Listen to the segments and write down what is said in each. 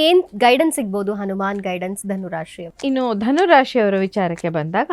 ಏನ್ ಗೈಡೆನ್ಸ್ ಸಿಗ್ಬೋದು ಹನುಮಾನ್ ಗೈಡೆನ್ಸ್ ಧನುರಾಶಿ? ಇನ್ನು ಧನುರಾಶಿಯವರ ವಿಚಾರಕ್ಕೆ ಬಂದಾಗ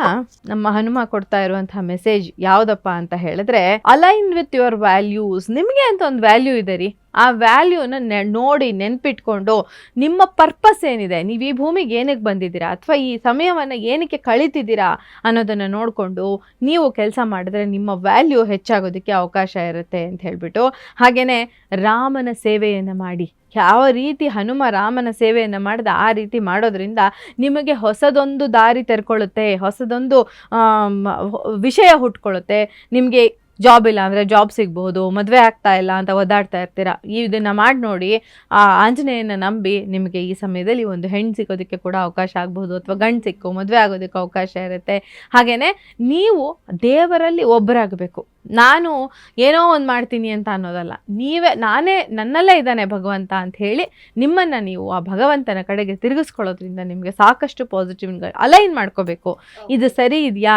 ನಮ್ಮ ಹನುಮ ಕೊಡ್ತಾ ಇರುವಂತಹ ಮೆಸೇಜ್ ಯಾವ್ದಪ್ಪ ಅಂತ ಹೇಳಿದ್ರೆ, ಅಲೈನ್ ವಿತ್ ಯುವರ್ ವ್ಯಾಲ್ಯೂಸ್. ನಿಮಗೆ ಅಂತ ಒಂದು ವ್ಯಾಲ್ಯೂ ಇದೆ ರೀ, ಆ ವ್ಯಾಲ್ಯೂನ ನೋಡಿ ನೆನ್ಪಿಟ್ಕೊಂಡು ನಿಮ್ಮ ಪರ್ಪಸ್ ಏನಿದೆ, ನೀವು ಈ ಭೂಮಿಗೆ ಏನಕ್ಕೆ ಬಂದಿದ್ದೀರಾ ಅಥವಾ ಈ ಸಮಯವನ್ನು ಏನಕ್ಕೆ ಕಳೀತಿದ್ದೀರಾ ಅನ್ನೋದನ್ನು ನೋಡಿಕೊಂಡು ನೀವು ಕೆಲಸ ಮಾಡಿದ್ರೆ ನಿಮ್ಮ ವ್ಯಾಲ್ಯೂ ಹೆಚ್ಚಾಗೋದಕ್ಕೆ ಅವಕಾಶ ಇರುತ್ತೆ ಅಂತ ಹೇಳ್ಬಿಟ್ಟು, ಹಾಗೆಯೇ ರಾಮನ ಸೇವೆಯನ್ನು ಮಾಡಿ. ಯಾವ ರೀತಿ ಹನುಮ ರಾಮನ ಸೇವೆಯನ್ನು ಮಾಡಿದ ಆ ರೀತಿ ಮಾಡೋದ್ರಿಂದ ನಿಮಗೆ ಹೊಸದೊಂದು ದಾರಿ ತೆರ್ಕೊಳ್ಳುತ್ತೆ, ಹೊಸದೊಂದು ವಿಷಯ ಹುಟ್ಕೊಳ್ಳುತ್ತೆ. ನಿಮಗೆ ಜಾಬ್ ಇಲ್ಲ ಅಂದರೆ ಜಾಬ್ ಸಿಗ್ಬೋದು, ಮದುವೆ ಆಗ್ತಾ ಇಲ್ಲ ಅಂತ ಒದ್ದಾಡ್ತಾ ಇರ್ತೀರ, ಇದನ್ನು ಮಾಡಿ ನೋಡಿ. ಆ ಆಂಜನೇಯನ ನಂಬಿ ನಿಮಗೆ ಈ ಸಮಯದಲ್ಲಿ ಒಂದು ಹೆಣ್ಣು ಸಿಗೋದಕ್ಕೆ ಕೂಡ ಅವಕಾಶ ಆಗ್ಬೋದು, ಅಥವಾ ಗಂಡು ಸಿಕ್ಕು ಮದುವೆ ಆಗೋದಕ್ಕೆ ಅವಕಾಶ ಇರುತ್ತೆ. ಹಾಗೆಯೇ ನೀವು ದೇವರಲ್ಲಿ ಒಬ್ಬರಾಗಬೇಕು. ನಾನು ಏನೋ ಒಂದು ಮಾಡ್ತೀನಿ ಅಂತ ಅನ್ನೋದಲ್ಲ, ನಾನೇ ನನ್ನಲ್ಲೇ ಇದ್ದಾನೆ ಭಗವಂತ ಅಂತ ಹೇಳಿ ನಿಮ್ಮನ್ನು ನೀವು ಆ ಭಗವಂತನ ಕಡೆಗೆ ತಿರುಗಿಸ್ಕೊಳ್ಳೋದ್ರಿಂದ ನಿಮಗೆ ಸಾಕಷ್ಟು ಪಾಸಿಟಿವ್ಗಳು ಅಲೈನ್ ಮಾಡ್ಕೋಬೇಕು. ಇದು ಸರಿ ಇದೆಯಾ,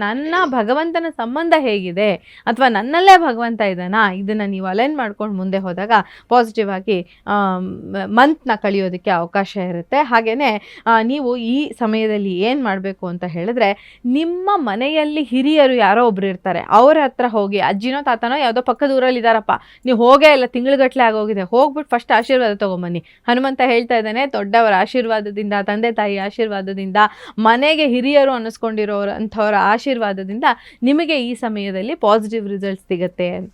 ನನ್ನ ಭಗವಂತನ ಸಂಬಂಧ ಹೇಗಿದೆ, ಅಥವಾ ನನ್ನಲ್ಲೇ ಭಗವಂತ ಇದ್ದಾನಾ, ಇದನ್ನು ನೀವು ಅಲೈನ್ ಮಾಡ್ಕೊಂಡು ಮುಂದೆ ಹೋದಾಗ ಪಾಸಿಟಿವ್ ಆಗಿ ಮಂತ್ನ ಕಳಿಯೋದಕ್ಕೆ ಅವಕಾಶ ಇರುತ್ತೆ. ಹಾಗೆಯೇ ನೀವು ಈ ಸಮಯದಲ್ಲಿ ಏನು ಮಾಡಬೇಕು ಅಂತ ಹೇಳಿದ್ರೆ, ನಿಮ್ಮ ಮನೆಯಲ್ಲಿ ಹಿರಿಯರು ಯಾರೋ ಒಬ್ರು ಇರ್ತಾರೆ, ಅವರ ಹತ್ರ ಹೋಗಿ, ಅಜ್ಜಿನೋ ತಾತನೋ ಯಾವುದೋ ಪಕ್ಕದ ಊರಲ್ಲಿ ಇದ್ದಾರಪ್ಪ, ನೀವು ಹೋಗೇ ಇಲ್ಲ, ತಿಂಗಳುಗಟ್ಟಲೆ ಆಗೋಗಿದೆ, ಹೋಗ್ಬಿಟ್ಟು ಫಸ್ಟ್ ಆಶೀರ್ವಾದ ತೊಗೊಂಬನ್ನಿ. ಹನುಮಂತ ಹೇಳ್ತಾ ಇದ್ದಾನೆ, ದೊಡ್ಡವರ ಆಶೀರ್ವಾದದಿಂದ, ತಂದೆ ತಾಯಿ ಆಶೀರ್ವಾದದಿಂದ, ಮನೆಗೆ ಹಿರಿಯರು ಅನ್ನಿಸ್ಕೊಂಡಿರೋರು ಅಂಥವರ ಆಶೀರ್ವಾದದಿಂದ ನಿಮಗೆ ಈ ಸಮಯದಲ್ಲಿ ಪಾಸಿಟಿವ್ ರಿಸಲ್ಟ್ಸ್ ಸಿಗುತ್ತೆ ಅಂತ.